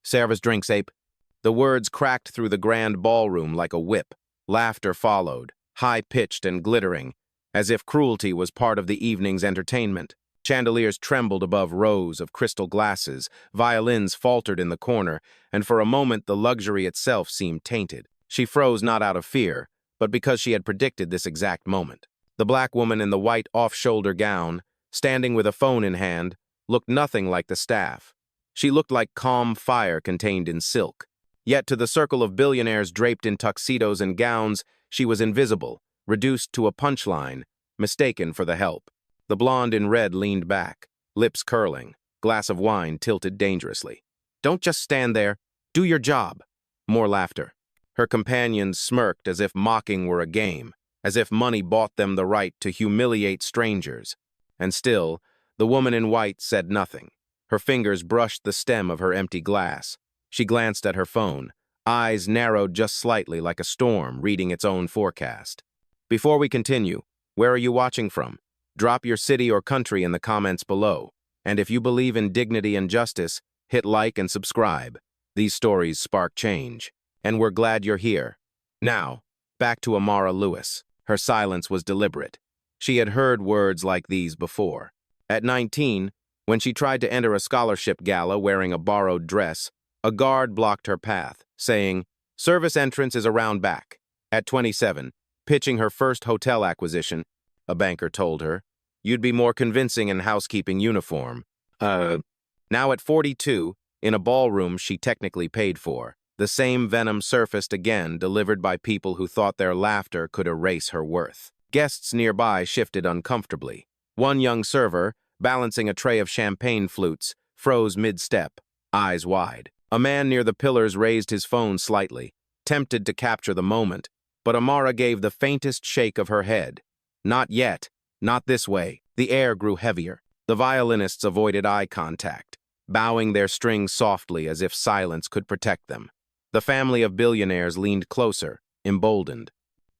Service drinks, ape. The words cracked through the grand ballroom like a whip. Laughter followed, high-pitched and glittering, as if cruelty was part of the evening's entertainment. Chandeliers trembled above rows of crystal glasses, violins faltered in the corner, and for a moment the luxury itself seemed tainted. She froze not out of fear, but because she had predicted this exact moment. The black woman in the white off-shoulder gown, standing with a phone in hand, looked nothing like the staff. She looked like calm fire contained in silk. Yet to the circle of billionaires draped in tuxedos and gowns, she was invisible, reduced to a punchline, mistaken for the help. The blonde in red leaned back, lips curling, glass of wine tilted dangerously. "Don't just stand there. Do your job." More laughter. Her companions smirked as if mocking were a game, as if money bought them the right to humiliate strangers. And still, the woman in white said nothing. Her fingers brushed the stem of her empty glass. She glanced at her phone, eyes narrowed just slightly like a storm reading its own forecast. Before we continue, where are you watching from? Drop your city or country in the comments below. And if you believe in dignity and justice, hit like and subscribe. These stories spark change. And we're glad you're here. Now, back to Amara Lewis. Her silence was deliberate. She had heard words like these before. At 19, when she tried to enter a scholarship gala wearing a borrowed dress, a guard blocked her path, saying, "Service entrance is around back." At 27, pitching her first hotel acquisition, a banker told her, "You'd be more convincing in housekeeping uniform." Now at 42, in a ballroom she technically paid for, the same venom surfaced again, delivered by people who thought their laughter could erase her worth. Guests nearby shifted uncomfortably. One young server, balancing a tray of champagne flutes, froze mid-step, eyes wide. A man near the pillars raised his phone slightly, tempted to capture the moment, but Amara gave the faintest shake of her head. Not yet. Not this way. The air grew heavier. The violinists avoided eye contact, bowing their strings softly as if silence could protect them. The family of billionaires leaned closer, emboldened.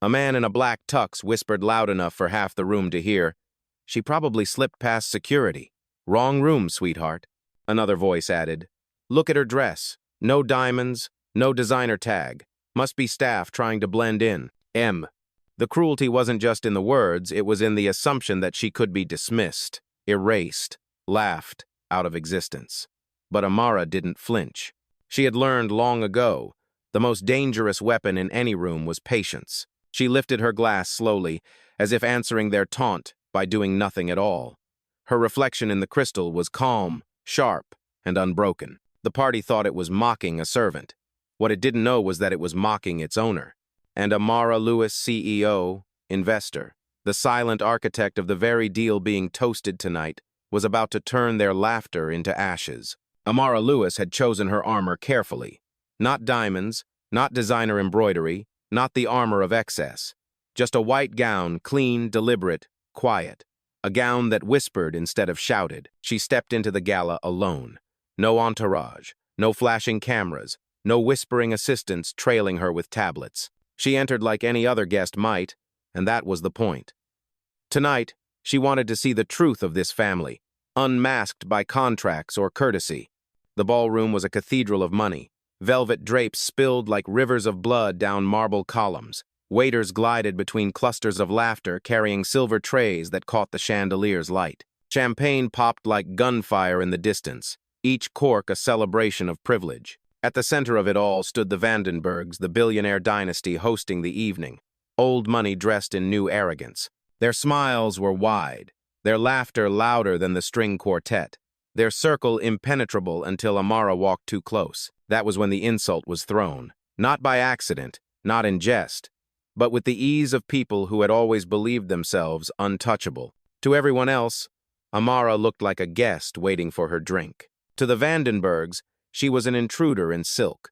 A man in a black tux whispered loud enough for half the room to hear, "She probably slipped past security. Wrong room, sweetheart." Another voice added, "Look at her dress. No diamonds, no designer tag. Must be staff trying to blend in." The cruelty wasn't just in the words, it was in the assumption that she could be dismissed, erased, laughed out of existence. But Amara didn't flinch. She had learned long ago, the most dangerous weapon in any room was patience. She lifted her glass slowly, as if answering their taunt by doing nothing at all. Her reflection in the crystal was calm, sharp, and unbroken. The party thought it was mocking a servant. What it didn't know was that it was mocking its owner. And Amara Lewis, CEO, investor, the silent architect of the very deal being toasted tonight, was about to turn their laughter into ashes. Amara Lewis had chosen her armor carefully. Not diamonds, not designer embroidery, not the armor of excess. Just a white gown, clean, deliberate, quiet. A gown that whispered instead of shouted. She stepped into the gala alone. No entourage, no flashing cameras, no whispering assistants trailing her with tablets. She entered like any other guest might, and that was the point. Tonight, she wanted to see the truth of this family, unmasked by contracts or courtesy. The ballroom was a cathedral of money. Velvet drapes spilled like rivers of blood down marble columns. Waiters glided between clusters of laughter, carrying silver trays that caught the chandelier's light. Champagne popped like gunfire in the distance, each cork a celebration of privilege. At the center of it all stood the Vandenbergs, the billionaire dynasty hosting the evening. Old money dressed in new arrogance. Their smiles were wide, their laughter louder than the string quartet, their circle impenetrable until Amara walked too close. That was when the insult was thrown. Not by accident, not in jest, but with the ease of people who had always believed themselves untouchable. To everyone else, Amara looked like a guest waiting for her drink. To the Vandenbergs, she was an intruder in silk.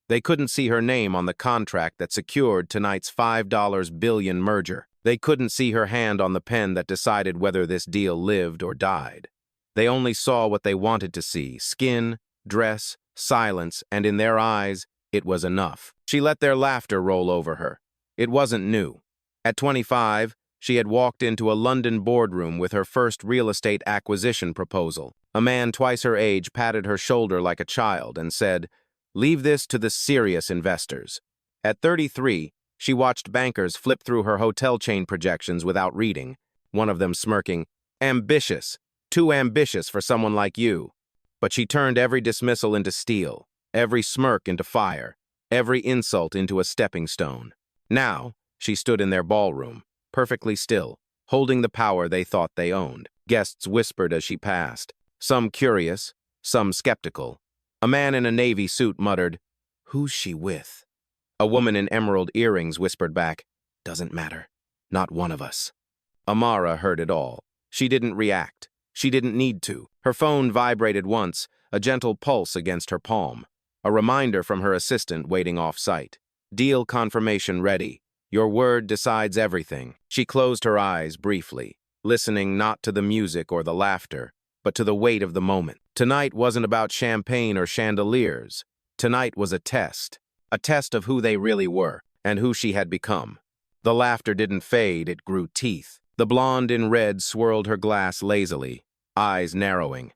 They couldn't see her name on the contract that secured tonight's $5 billion merger. They couldn't see her hand on the pen that decided whether this deal lived or died. They only saw what they wanted to see: skin, dress, silence, and in their eyes, it was enough. She let their laughter roll over her. It wasn't new. At 25, she had walked into a London boardroom with her first real estate acquisition proposal. A man twice her age patted her shoulder like a child and said, Leave this to the serious investors. At 33, she watched bankers flip through her hotel chain projections without reading, one of them smirking, "Ambitious, too ambitious for someone like you." But she turned every dismissal into steel, every smirk into fire, every insult into a stepping stone. Now, she stood in their ballroom, perfectly still, holding the power they thought they owned. Guests whispered as she passed, some curious, some skeptical. A man in a navy suit muttered, "Who's she with?" A woman in emerald earrings whispered back, "Doesn't matter. Not one of us." Amara heard it all. She didn't react. She didn't need to. Her phone vibrated once, a gentle pulse against her palm. A reminder from her assistant waiting off-site. "Deal confirmation ready. Your word decides everything." She closed her eyes briefly, listening not to the music or the laughter, but to the weight of the moment. Tonight wasn't about champagne or chandeliers. Tonight was a test of who they really were and who she had become. The laughter didn't fade, it grew teeth. The blonde in red swirled her glass lazily, eyes narrowing.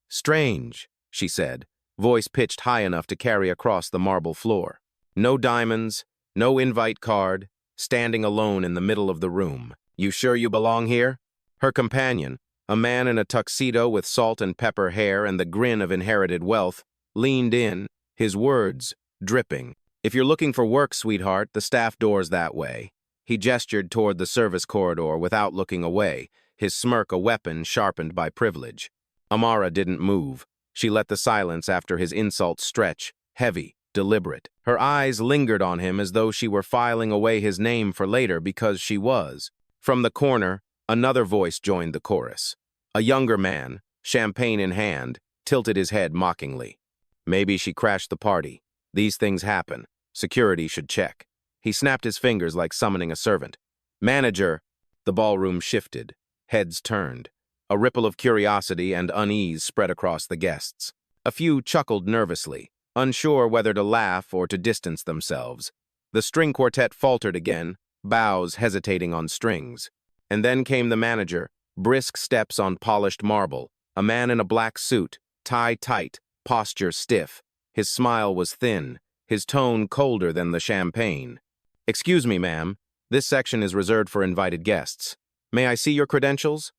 "Strange," she said, voice pitched high enough to carry across the marble floor. No diamonds, no invite card, standing alone in the middle of the room. "You sure you belong here?" Her companion, a man in a tuxedo with salt and pepper hair and the grin of inherited wealth, leaned in, his words dripping. "If you're looking for work, sweetheart, the staff door's that way." He gestured toward the service corridor without looking away, his smirk a weapon sharpened by privilege. Amara didn't move. She let the silence after his insult stretch, heavy, deliberate. Her eyes lingered on him as though she were filing away his name for later because she was. From the corner, another voice joined the chorus. A younger man, champagne in hand, tilted his head mockingly. "Maybe she crashed the party. These things happen. Security should check." He snapped his fingers like summoning a servant. "Manager!" The ballroom shifted. Heads turned. A ripple of curiosity and unease spread across the guests. A few chuckled nervously, unsure whether to laugh or to distance themselves. The string quartet faltered again, bows hesitating on strings. And then came the manager, brisk steps on polished marble, a man in a black suit, tie tight, posture stiff. His smile was thin, his tone colder than the champagne. "Excuse me, ma'am. This section is reserved for invited guests. May I see your credentials?"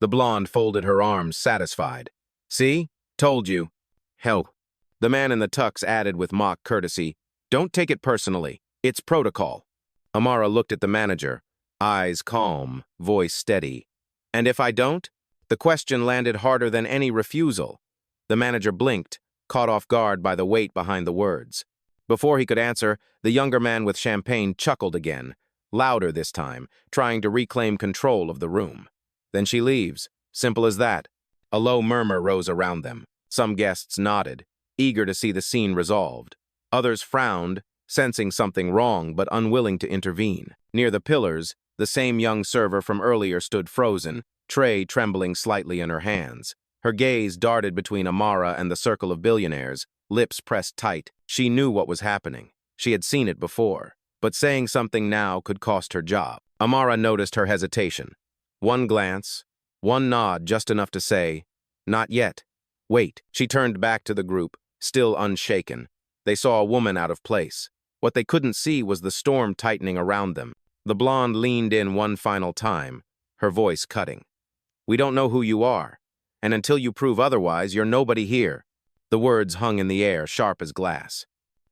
The blonde folded her arms, satisfied. "See? Told you." "Hell." The man in the tux added with mock courtesy, "Don't take it personally. It's protocol." Amara looked at the manager, eyes calm, voice steady. "And if I don't?" The question landed harder than any refusal. The manager blinked, caught off guard by the weight behind the words. Before he could answer, the younger man with champagne chuckled again, louder this time, trying to reclaim control of the room. "Then she leaves. Simple as that." A low murmur rose around them. Some guests nodded, eager to see the scene resolved. Others frowned, sensing something wrong but unwilling to intervene. Near the pillars, the same young server from earlier stood frozen, tray trembling slightly in her hands. Her gaze darted between Amara and the circle of billionaires, lips pressed tight. She knew what was happening. She had seen it before. But saying something now could cost her job. Amara noticed her hesitation. One glance, one nod just enough to say, "Not yet. Wait." She turned back to the group, still unshaken. They saw a woman out of place. What they couldn't see was the storm tightening around them. The blonde leaned in one final time, her voice cutting. "We don't know who you are, and until you prove otherwise, you're nobody here." The words hung in the air, sharp as glass.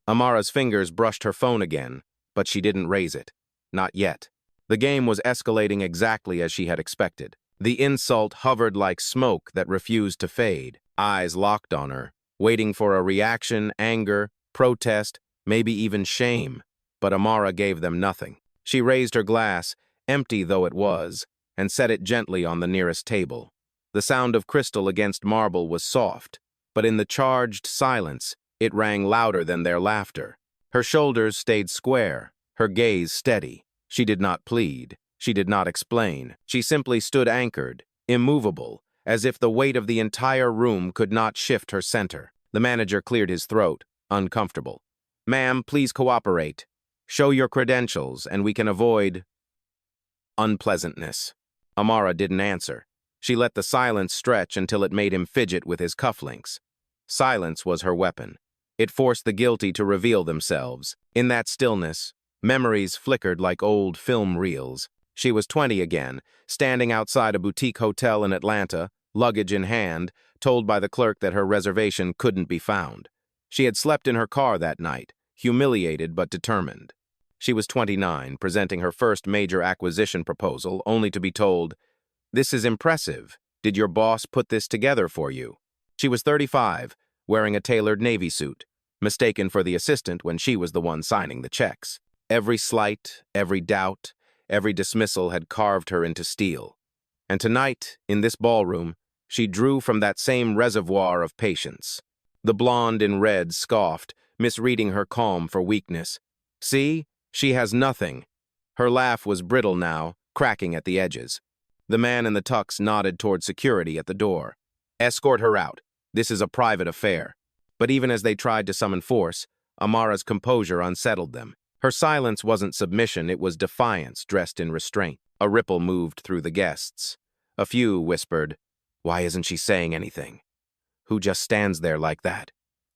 Amara's fingers brushed her phone again, but she didn't raise it. Not yet. The game was escalating exactly as she had expected. The insult hovered like smoke that refused to fade, eyes locked on her, waiting for a reaction, anger, protest, maybe even shame. But Amara gave them nothing. She raised her glass, empty though it was, and set it gently on the nearest table. The sound of crystal against marble was soft, but in the charged silence, it rang louder than their laughter. Her shoulders stayed square, her gaze steady. She did not plead. She did not explain. She simply stood anchored, immovable, as if the weight of the entire room could not shift her center. The manager cleared his throat, uncomfortable. "Ma'am, please cooperate. Show your credentials, and we can avoid unpleasantness." Amara didn't answer. She let the silence stretch until it made him fidget with his cufflinks. Silence was her weapon. It forced the guilty to reveal themselves. In that stillness, memories flickered like old film reels. She was 20 again, standing outside a boutique hotel in Atlanta, luggage in hand, told by the clerk that her reservation couldn't be found. She had slept in her car that night, humiliated but determined. She was 29, presenting her first major acquisition proposal, only to be told, "This is impressive. Did your boss put this together for you?" She was 35, wearing a tailored Navy suit, mistaken for the assistant when she was the one signing the checks. Every slight, every doubt, every dismissal had carved her into steel. And tonight, in this ballroom, she drew from that same reservoir of patience. The blonde in red scoffed, misreading her calm for weakness. "See? She has nothing." Her laugh was brittle now, cracking at the edges. The man in the tux nodded toward security at the door. "Escort her out. This is a private affair." But even as they tried to summon force, Amara's composure unsettled them. Her silence wasn't submission, it was defiance dressed in restraint. A ripple moved through the guests. A few whispered, "Why isn't she saying anything? Who just stands there like that?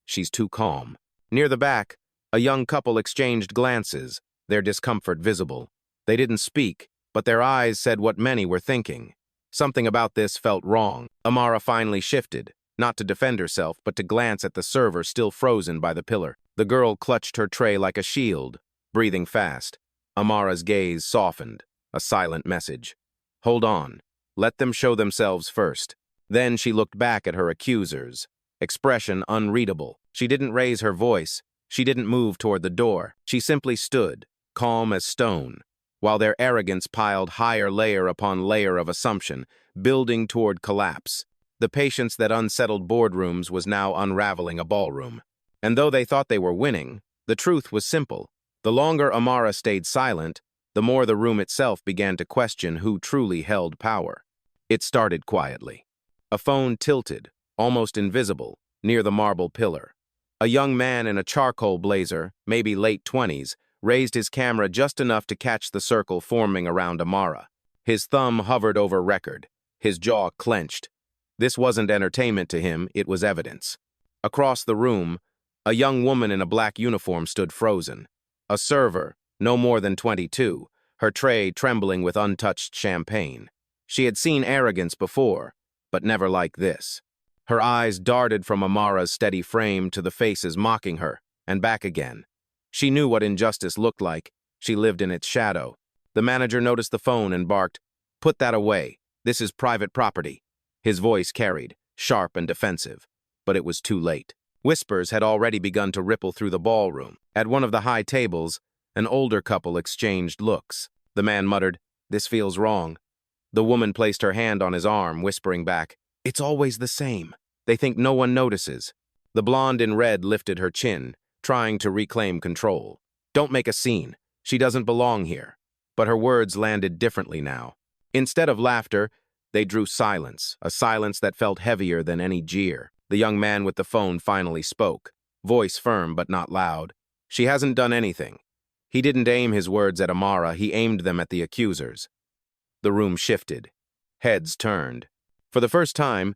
She's too calm." Near the back, a young couple exchanged glances, their discomfort visible. They didn't speak, but their eyes said what many were thinking. Something about this felt wrong. Amara finally shifted, not to defend herself, but to glance at the server still frozen by the pillar. The girl clutched her tray like a shield, breathing fast. Amara's gaze softened, a silent message. "Hold on. Let them show themselves first." Then she looked back at her accusers, expression unreadable. She didn't raise her voice. She didn't move toward the door. She simply stood, calm as stone, while their arrogance piled higher layer upon layer of assumption, building toward collapse. The patience that unsettled boardrooms was now unraveling a ballroom. And though they thought they were winning, the truth was simple. The longer Amara stayed silent, the more the room itself began to question who truly held power. It started quietly. A phone tilted, almost invisible, near the marble pillar. A young man in a charcoal blazer, maybe late 20s, raised his camera just enough to catch the circle forming around Amara. His thumb hovered over record, his jaw clenched. This wasn't entertainment to him, it was evidence. Across the room, a young woman in a black uniform stood frozen. A server, no more than 22, her tray trembling with untouched champagne. She had seen arrogance before, but never like this. Her eyes darted from Amara's steady frame to the faces mocking her, and back again. She knew what injustice looked like. She lived in its shadow. The manager noticed the phone and barked, "Put that away. This is private property." His voice carried, sharp and defensive. But it was too late. Whispers had already begun to ripple through the ballroom. At one of the high tables, an older couple exchanged looks. The man muttered, "This feels wrong." The woman placed her hand on his arm, whispering back, "It's always the same. They think no one notices." The blonde in red lifted her chin, trying to reclaim control. "Don't make a scene. She doesn't belong here." But her words landed differently now. Instead of laughter, they drew silence, a silence that felt heavier than any jeer. The young man with the phone finally spoke, voice firm but not loud. "She hasn't done anything." He didn't aim his words at Amara, he aimed them at the accusers. The room shifted. Heads turned. For the first time,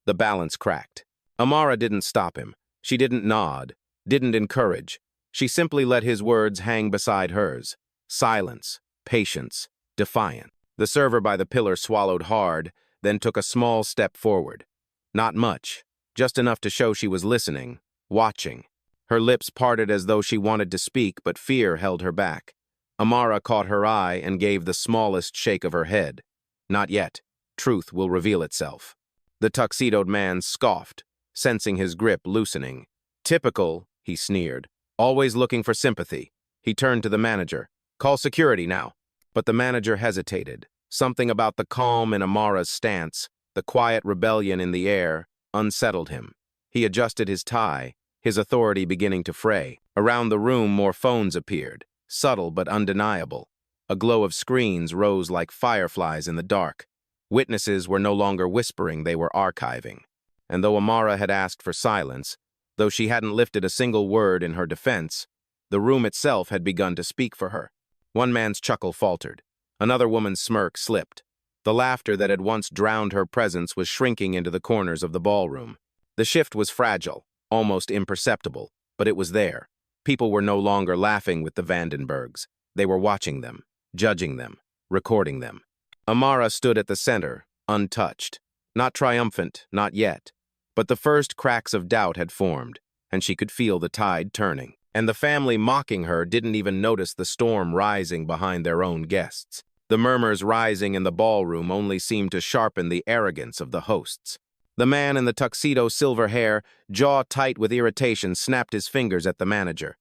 the balance cracked. Amara didn't stop him. She didn't nod, didn't encourage. She simply let his words hang beside hers. Silence, patience, defiance. The server by the pillar swallowed hard, then took a small step forward. Not much, just enough to show she was listening, watching. Her lips parted as though she wanted to speak, but fear held her back. Amara caught her eye and gave the smallest shake of her head. "Not yet. Truth will reveal itself." The tuxedoed man scoffed, sensing his grip loosening. "Typical," he sneered, "always looking for sympathy." He turned to the manager. "Call security now." But the manager hesitated. Something about the calm in Amara's stance, the quiet rebellion in the air, unsettled him. He adjusted his tie, his authority beginning to fray. Around the room, more phones appeared, subtle but undeniable. A glow of screens rose like fireflies in the dark. Witnesses were no longer whispering, they were archiving. And though Amara had asked for silence, though she hadn't lifted a single word in her defense, the room itself had begun to speak for her. One man's chuckle faltered. Another woman's smirk slipped. The laughter that had once drowned her presence was shrinking into the corners of the ballroom. The shift was fragile, almost imperceptible. but it was there. People were no longer laughing with the Vandenbergs. They were watching them, judging them, recording them. Amara stood at the center, untouched. Not triumphant, not yet. But the first cracks of doubt had formed, and she could feel the tide turning. And the family mocking her didn't even notice the storm rising behind their own guests. The murmurs rising in the ballroom only seemed to sharpen the arrogance of the hosts. The man in the tuxedo silver hair, jaw tight with irritation, snapped his fingers at the manager.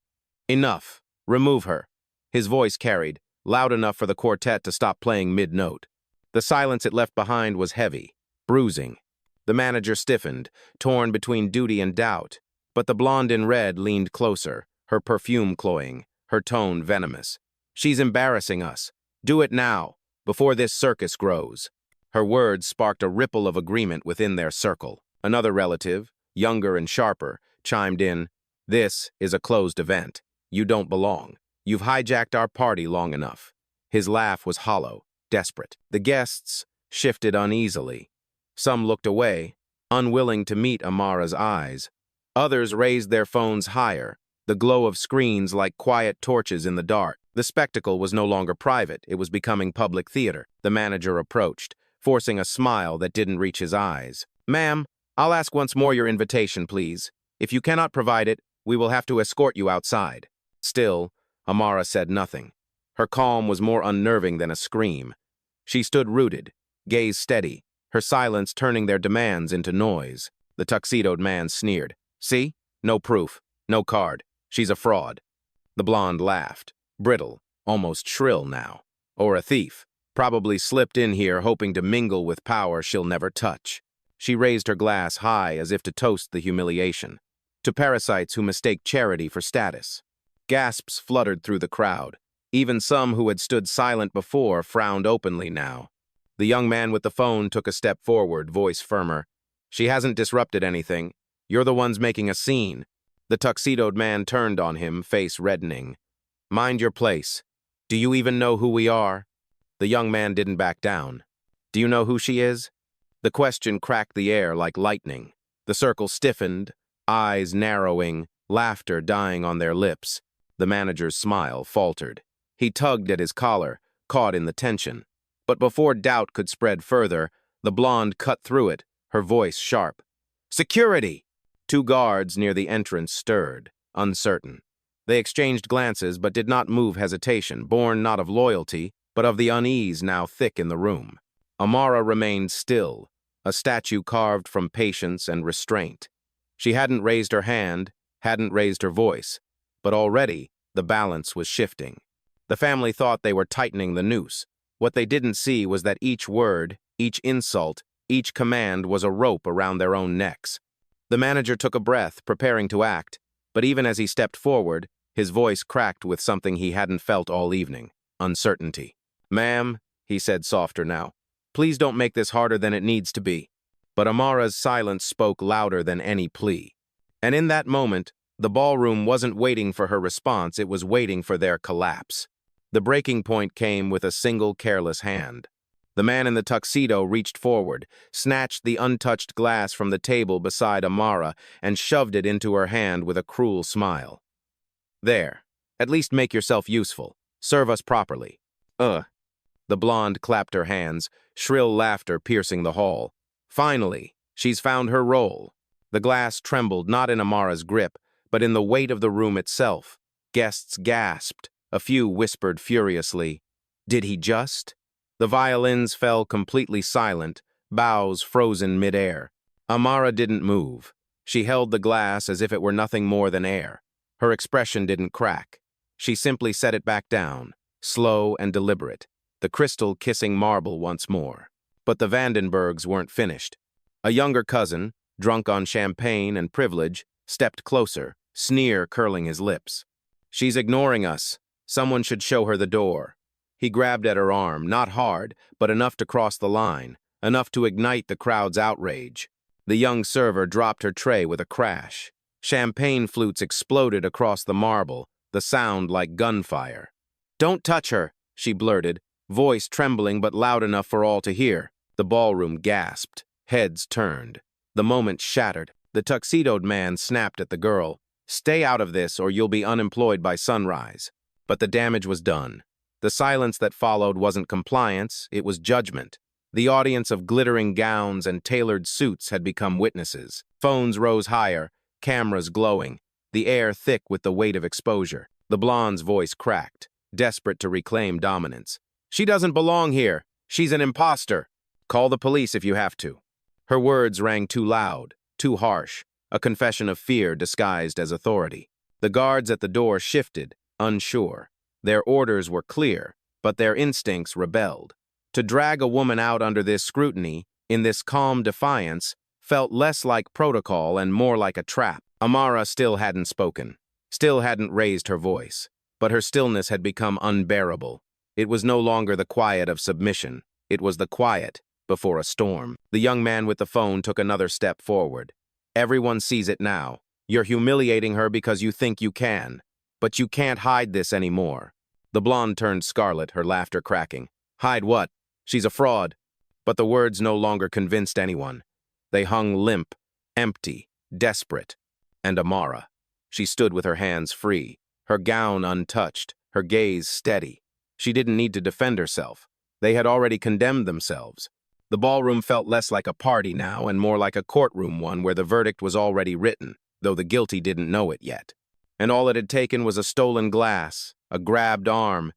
Enough. Remove her. His voice carried, loud enough for the quartet to stop playing mid-note. The silence it left behind was heavy, bruising. The manager stiffened, torn between duty and doubt. But the blonde in red leaned closer, her perfume cloying, her tone venomous. She's embarrassing us. Do it now, before this circus grows. Her words sparked a ripple of agreement within their circle. Another relative, younger and sharper, chimed in, "This is a closed event. You don't belong. You've hijacked our party long enough." His laugh was hollow, desperate. The guests shifted uneasily. Some looked away, unwilling to meet Amara's eyes. Others raised their phones higher, the glow of screens like quiet torches in the dark. The spectacle was no longer private, it was becoming public theater. The manager approached, forcing a smile that didn't reach his eyes. "Ma'am, I'll ask once more your invitation, please. If you cannot provide it, we will have to escort you outside." Still, Amara said nothing. Her calm was more unnerving than a scream. She stood rooted, gaze steady, her silence turning their demands into noise. The tuxedoed man sneered. "See? No proof, no card. She's a fraud." The blonde laughed, brittle, almost shrill now. "Or a thief. Probably slipped in here hoping to mingle with power she'll never touch." She raised her glass high as if to toast the humiliation. To parasites who mistake charity for status. Gasps fluttered through the crowd. Even some who had stood silent before frowned openly now. The young man with the phone took a step forward, voice firmer. "She hasn't disrupted anything. You're the ones making a scene." The tuxedoed man turned on him, face reddening. "Mind your place. Do you even know who we are?" The young man didn't back down. "Do you know who she is?" The question cracked the air like lightning. The circle stiffened, eyes narrowing, laughter dying on their lips. The manager's smile faltered. He tugged at his collar, caught in the tension. But before doubt could spread further, the blonde cut through it, her voice sharp. "Security!" Two guards near the entrance stirred, uncertain. They exchanged glances but did not move hesitation, born not of loyalty, but of the unease now thick in the room. Amara remained still, a statue carved from patience and restraint. She hadn't raised her hand, hadn't raised her voice, but already the balance was shifting. The family thought they were tightening the noose. What they didn't see was that each word, each insult, each command was a rope around their own necks. The manager took a breath, preparing to act, but even as he stepped forward, his voice cracked with something he hadn't felt all evening, uncertainty. "Ma'am," he said softer now, "please don't make this harder than it needs to be." But Amara's silence spoke louder than any plea. And in that moment, the ballroom wasn't waiting for her response, it was waiting for their collapse. The breaking point came with a single careless hand. The man in the tuxedo reached forward, snatched the untouched glass from the table beside Amara, and shoved it into her hand with a cruel smile. "There. At least make yourself useful. Serve us properly." "Ugh." The blonde clapped her hands, shrill laughter piercing the hall. "Finally, she's found her role." The glass trembled not in Amara's grip, but in the weight of the room itself. Guests gasped. A few whispered furiously, "Did he just?" The violins fell completely silent, bows frozen midair. Amara didn't move. She held the glass as if it were nothing more than air. Her expression didn't crack. She simply set it back down, slow and deliberate, the crystal kissing marble once more. But the Vandenbergs weren't finished. A younger cousin, drunk on champagne and privilege, stepped closer, sneer curling his lips. "She's ignoring us. Someone should show her the door." He grabbed at her arm, not hard, but enough to cross the line, enough to ignite the crowd's outrage. The young server dropped her tray with a crash. Champagne flutes exploded across the marble, the sound like gunfire. "Don't touch her," she blurted, voice trembling but loud enough for all to hear. The ballroom gasped, heads turned. The moment shattered. The tuxedoed man snapped at the girl. Stay out of this or you'll be unemployed by sunrise. But the damage was done. The silence that followed wasn't compliance, it was judgment. The audience of glittering gowns and tailored suits had become witnesses. Phones rose higher, cameras glowing, the air thick with the weight of exposure. The blonde's voice cracked, desperate to reclaim dominance. She doesn't belong here. She's an imposter. Call the police if you have to. Her words rang too loud, too harsh, a confession of fear disguised as authority. The guards at the door shifted, unsure. Their orders were clear, but their instincts rebelled. To drag a woman out under this scrutiny, in this calm defiance, felt less like protocol and more like a trap. Amara still hadn't spoken, still hadn't raised her voice, but her stillness had become unbearable. It was no longer the quiet of submission, it was the quiet before a storm. The young man with the phone took another step forward. Everyone sees it now. You're humiliating her because you think you can. But you can't hide this anymore. The blonde turned scarlet, her laughter cracking. Hide what? She's a fraud. But the words no longer convinced anyone. They hung limp, empty, desperate. And Amara. She stood with her hands free, her gown untouched, her gaze steady. She didn't need to defend herself. They had already condemned themselves. The ballroom felt less like a party now and more like a courtroom one where the verdict was already written, though the guilty didn't know it yet. And all it had taken was a stolen glass, a grabbed arm,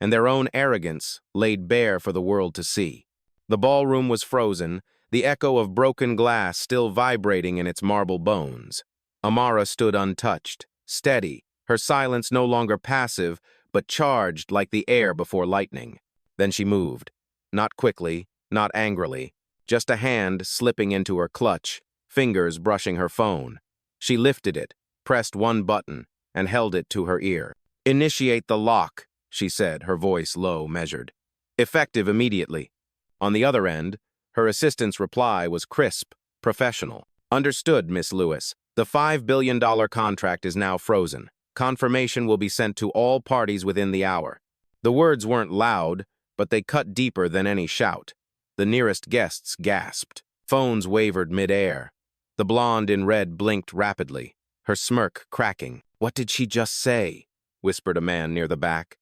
and their own arrogance laid bare for the world to see. The ballroom was frozen, the echo of broken glass still vibrating in its marble bones. Amara stood untouched, steady, her silence no longer passive, but charged like the air before lightning. Then she moved, not quickly, not angrily, just a hand slipping into her clutch, fingers brushing her phone. She lifted it, pressed one button, and held it to her ear. Initiate the lock, she said, her voice low, measured. Effective immediately. On the other end, her assistant's reply was crisp, professional. Understood, Miss Lewis. The $5 billion contract is now frozen. Confirmation will be sent to all parties within the hour. The words weren't loud, but they cut deeper than any shout. The nearest guests gasped. Phones wavered mid-air. The blonde in red blinked rapidly, her smirk cracking. What did she just say? Whispered a man near the back.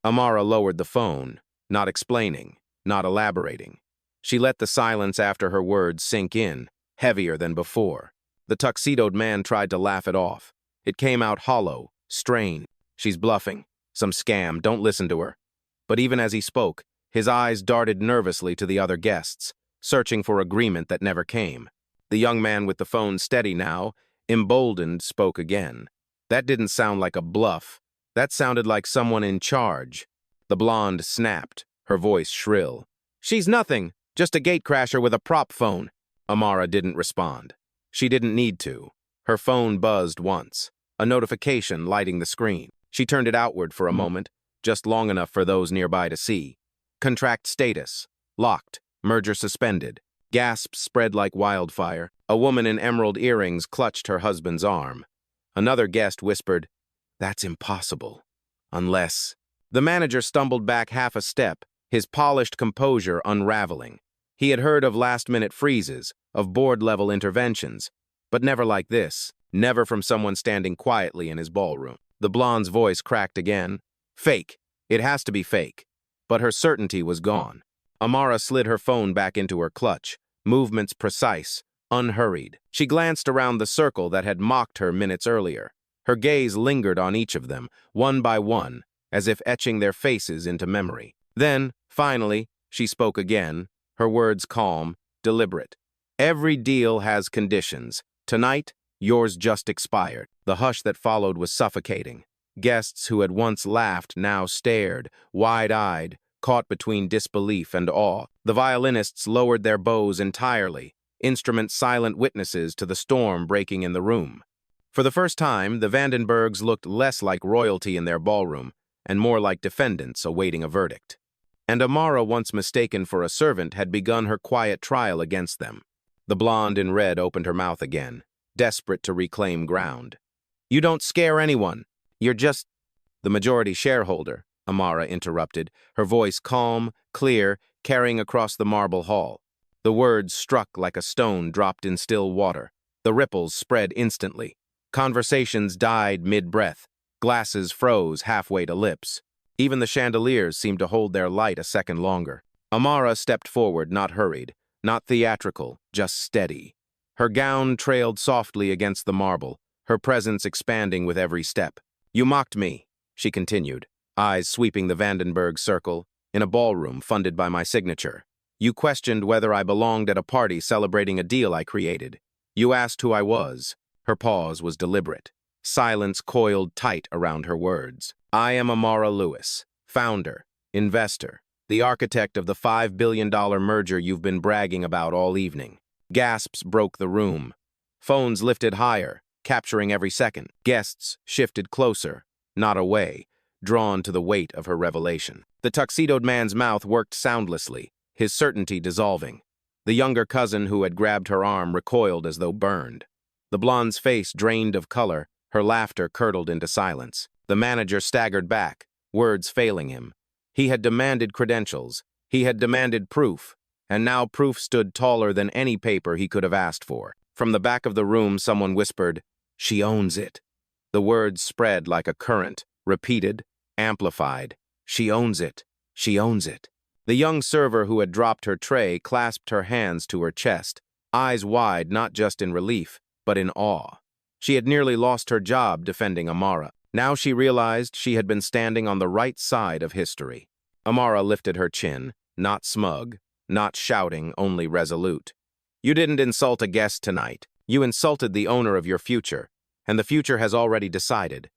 Amara lowered the phone, not explaining, not elaborating. She let the silence after her words sink in, heavier than before. The tuxedoed man tried to laugh it off. It came out hollow, strained. She's bluffing. Some scam, don't listen to her. But even as he spoke, his eyes darted nervously to the other guests, searching for agreement that never came. The young man with the phone steady now, emboldened, spoke again. That didn't sound like a bluff. That sounded like someone in charge. The blonde snapped, her voice shrill. She's nothing, just a gatecrasher with a prop phone. Amara didn't respond. She didn't need to. Her phone buzzed once, a notification lighting the screen. She turned it outward for a moment, just long enough for those nearby to see. Contract status. Locked. Merger suspended. Gasps spread like wildfire. A woman in emerald earrings clutched her husband's arm. Another guest whispered, "That's impossible. Unless..." The manager stumbled back half a step, his polished composure unraveling. He had heard of last-minute freezes, of board-level interventions, but never like this, never from someone standing quietly in his ballroom. The blonde's voice cracked again. Fake. It has to be fake. But her certainty was gone. Amara slid her phone back into her clutch, movements precise, unhurried. She glanced around the circle that had mocked her minutes earlier. Her gaze lingered on each of them, one by one, as if etching their faces into memory. Then, finally, she spoke again, her words calm, deliberate. Every deal has conditions. Tonight, yours just expired. The hush that followed was suffocating. Guests who had once laughed now stared, wide-eyed, caught between disbelief and awe. The violinists lowered their bows entirely, instruments silent witnesses to the storm breaking in the room. For the first time, the Vandenbergs looked less like royalty in their ballroom and more like defendants awaiting a verdict. And Amara, once mistaken for a servant, had begun her quiet trial against them. The blonde in red opened her mouth again, desperate to reclaim ground. You don't scare anyone. You're just... The majority shareholder, Amara interrupted, her voice calm, clear, carrying across the marble hall. The words struck like a stone dropped in still water. The ripples spread instantly. Conversations died mid-breath. Glasses froze halfway to lips. Even the chandeliers seemed to hold their light a second longer. Amara stepped forward, not hurried, not theatrical, just steady. Her gown trailed softly against the marble, her presence expanding with every step. "You mocked me," she continued, eyes sweeping the Vandenberg circle, "in a ballroom funded by my signature. You questioned whether I belonged at a party celebrating a deal I created. You asked who I was." Her pause was deliberate. Silence coiled tight around her words. "I am Amara Lewis, founder, investor, the architect of the $5 billion merger you've been bragging about all evening." Gasps broke the room. Phones lifted higher, capturing every second. Guests shifted closer, not away, drawn to the weight of her revelation. The tuxedoed man's mouth worked soundlessly, his certainty dissolving. The younger cousin who had grabbed her arm recoiled as though burned. The blonde's face drained of color, her laughter curdled into silence. The manager staggered back, words failing him. He had demanded credentials. He had demanded proof. And now proof stood taller than any paper he could have asked for. From the back of the room, someone whispered, "She owns it." The words spread like a current, repeated, amplified. "She owns it. She owns it." The young server who had dropped her tray clasped her hands to her chest, eyes wide not just in relief, but in awe. She had nearly lost her job defending Amara. Now she realized she had been standing on the right side of history. Amara lifted her chin, not smug, not shouting, only resolute. "You didn't insult a guest tonight. You insulted the owner of your future, and the future has already decided."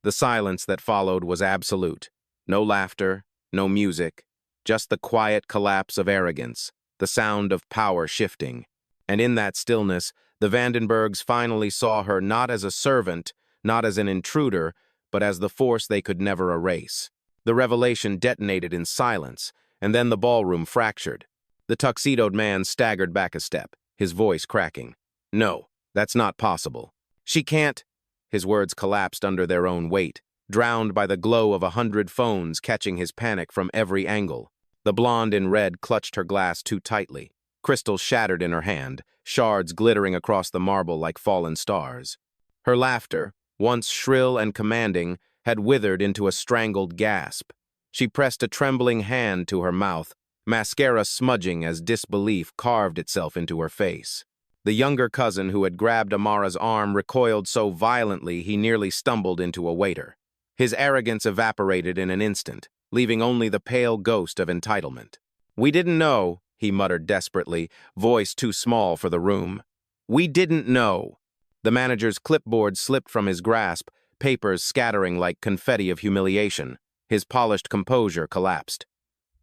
The silence that followed was absolute. No laughter, no music, just the quiet collapse of arrogance, the sound of power shifting. And in that stillness, the Vandenbergs finally saw her not as a servant, not as an intruder, but as the force they could never erase. The revelation detonated in silence, and then the ballroom fractured. The tuxedoed man staggered back a step, his voice cracking. "No, that's not possible. She can't." His words collapsed under their own weight, drowned by the glow of 100 phones catching his panic from every angle. The blonde in red clutched her glass too tightly. Crystals shattered in her hand, shards glittering across the marble like fallen stars. Her laughter, once shrill and commanding, had withered into a strangled gasp. She pressed a trembling hand to her mouth, mascara smudging as disbelief carved itself into her face. The younger cousin who had grabbed Amara's arm recoiled so violently he nearly stumbled into a waiter. His arrogance evaporated in an instant, leaving only the pale ghost of entitlement. "We didn't know," he muttered desperately, voice too small for the room. "We didn't know." The manager's clipboard slipped from his grasp, papers scattering like confetti of humiliation. His polished composure collapsed.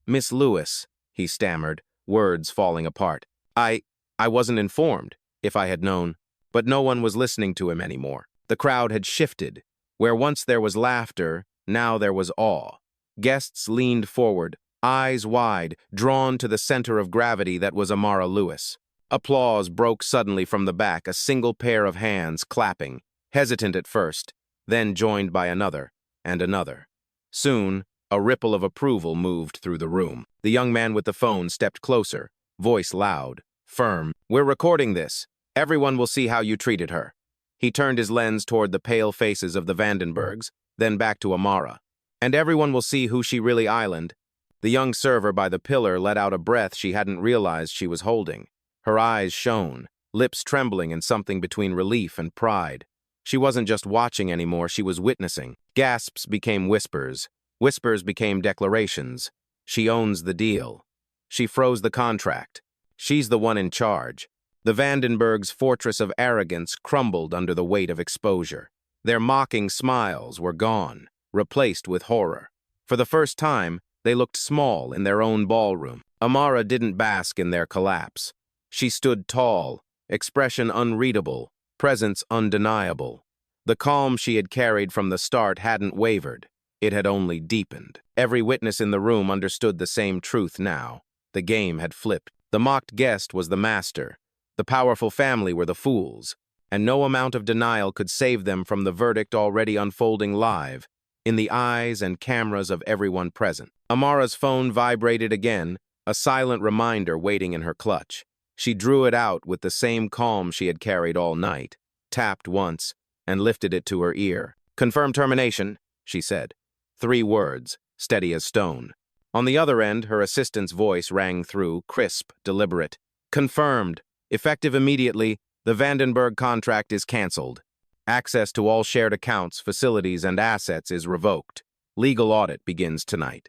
"Miss Lewis," he stammered, words falling apart. I wasn't informed, if I had known." But no one was listening to him anymore. The crowd had shifted. Where once there was laughter, now there was awe. Guests leaned forward, eyes wide, drawn to the center of gravity that was Amara Lewis. Applause broke suddenly from the back, a single pair of hands clapping, hesitant at first, then joined by another and another. Soon, a ripple of approval moved through the room. The young man with the phone stepped closer, voice loud, firm. "We're recording this. Everyone will see how you treated her." He turned his lens toward the pale faces of the Vandenbergs, then back to Amara. "And everyone will see who she really islanded." The young server by the pillar let out a breath she hadn't realized she was holding. Her eyes shone, lips trembling in something between relief and pride. She wasn't just watching anymore, she was witnessing. Gasps became whispers. Whispers became declarations. "She owns the deal. She froze the contract. She's the one in charge." The Vandenbergs' fortress of arrogance crumbled under the weight of exposure. Their mocking smiles were gone, replaced with horror. For the first time, they looked small in their own ballroom. Amara didn't bask in their collapse. She stood tall, expression unreadable, presence undeniable. The calm she had carried from the start hadn't wavered. It had only deepened. Every witness in the room understood the same truth now. The game had flipped. The mocked guest was the master. The powerful family were the fools. And no amount of denial could save them from the verdict already unfolding live, in the eyes and cameras of everyone present. Amara's phone vibrated again, a silent reminder waiting in her clutch. She drew it out with the same calm she had carried all night, tapped once, and lifted it to her ear. "Confirm termination," she said. 3 words, steady as stone. On the other end, her assistant's voice rang through, crisp, deliberate. "Confirmed. Effective immediately, the Vandenberg contract is cancelled. Access to all shared accounts, facilities, and assets is revoked. Legal audit begins tonight."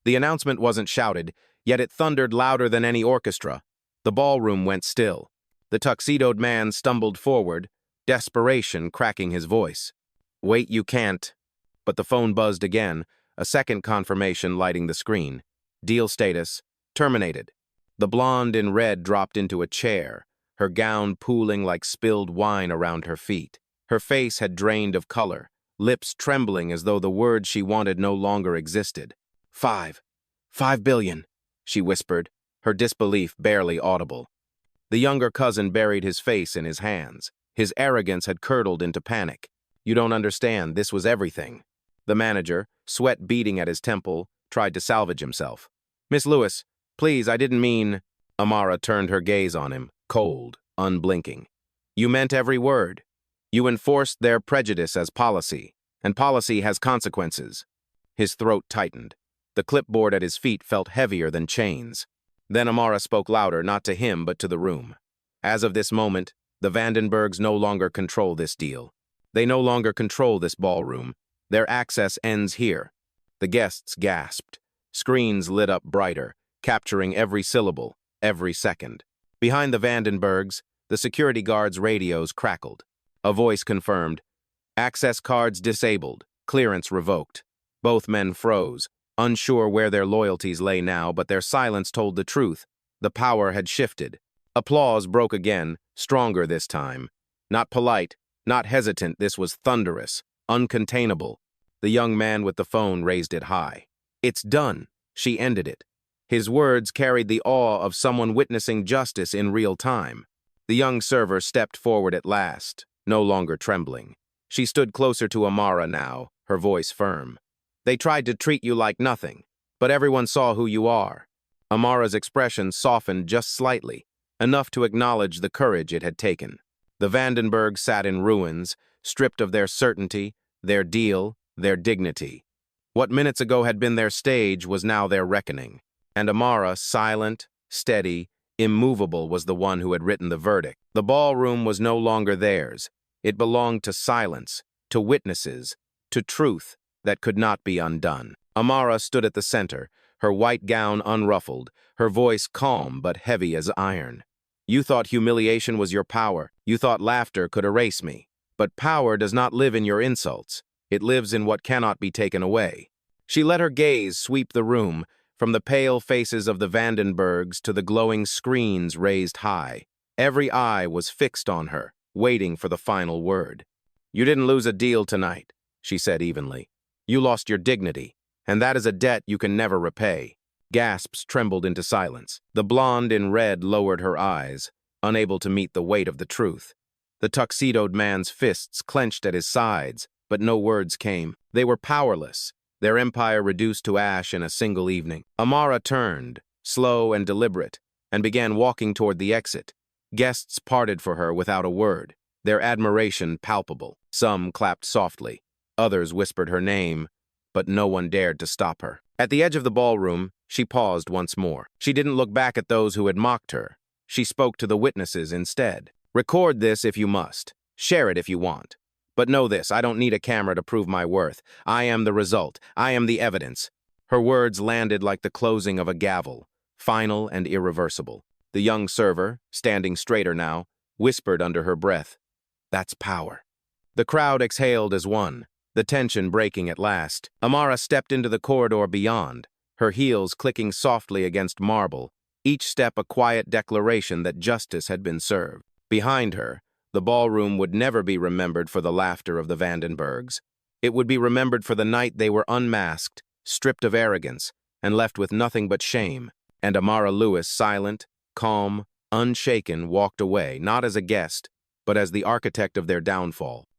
The announcement wasn't shouted, yet it thundered louder than any orchestra. The ballroom went still. The tuxedoed man stumbled forward, desperation cracking his voice. "Wait, you can't." But the phone buzzed again, a second confirmation lighting the screen. "Deal status, terminated." The blonde in red dropped into a chair, her gown pooling like spilled wine around her feet. Her face had drained of color, lips trembling as though the word she wanted no longer existed. "5 billion," she whispered, her disbelief barely audible. The younger cousin buried his face in his hands. His arrogance had curdled into panic. "You don't understand, this was everything." The manager, sweat beading at his temple, tried to salvage himself. "Miss Lewis, please, I didn't mean—" Amara turned her gaze on him, cold, unblinking. "You meant every word. You enforced their prejudice as policy, and policy has consequences." His throat tightened. The clipboard at his feet felt heavier than chains. Then Amara spoke louder, not to him, but to the room. "As of this moment, the Vandenbergs no longer control this deal. They no longer control this ballroom. Their access ends here." The guests gasped. Screens lit up brighter, capturing every syllable, every second. Behind the Vandenbergs, the security guards' radios crackled. A voice confirmed, "Access cards disabled, clearance revoked." Both men froze, unsure where their loyalties lay now, but their silence told the truth. The power had shifted. Applause broke again, stronger this time. Not polite, not hesitant, this was thunderous, uncontainable. The young man with the phone raised it high. "It's done," she ended it. His words carried the awe of someone witnessing justice in real time. The young server stepped forward at last, no longer trembling. She stood closer to Amara now, her voice firm. "They tried to treat you like nothing, but everyone saw who you are." Amara's expression softened just slightly, enough to acknowledge the courage it had taken. The Vandenbergs sat in ruins, stripped of their certainty, their deal, their dignity. What minutes ago had been their stage was now their reckoning. And Amara, silent, steady, immovable, was the one who had written the verdict. The ballroom was no longer theirs. It belonged to silence, to witnesses, to truth that could not be undone. Amara stood at the center, her white gown unruffled, her voice calm but heavy as iron. "You thought humiliation was your power. You thought laughter could erase me. But power does not live in your insults. It lives in what cannot be taken away." She let her gaze sweep the room, from the pale faces of the Vandenbergs to the glowing screens raised high. Every eye was fixed on her, waiting for the final word. "You didn't lose a deal tonight," she said evenly. "You lost your dignity, and that is a debt you can never repay." Gasps trembled into silence. The blonde in red lowered her eyes, unable to meet the weight of the truth. The tuxedoed man's fists clenched at his sides, but no words came. They were powerless, their empire reduced to ash in a single evening. Amara turned, slow and deliberate, and began walking toward the exit. Guests parted for her without a word, their admiration palpable. Some clapped softly, others whispered her name, but no one dared to stop her. At the edge of the ballroom, she paused once more. She didn't look back at those who had mocked her. She spoke to the witnesses instead. "Record this if you must. Share it if you want. But know this, I don't need a camera to prove my worth. I am the result. I am the evidence." Her words landed like the closing of a gavel, final and irreversible. The young server, standing straighter now, whispered under her breath, "That's power." The crowd exhaled as one, the tension breaking at last. Amara stepped into the corridor beyond, her heels clicking softly against marble, each step a quiet declaration that justice had been served. Behind her, the ballroom would never be remembered for the laughter of the Vandenbergs. It would be remembered for the night they were unmasked, stripped of arrogance, and left with nothing but shame. And Amara Lewis, silent, calm, unshaken, walked away, not as a guest, but as the architect of their downfall.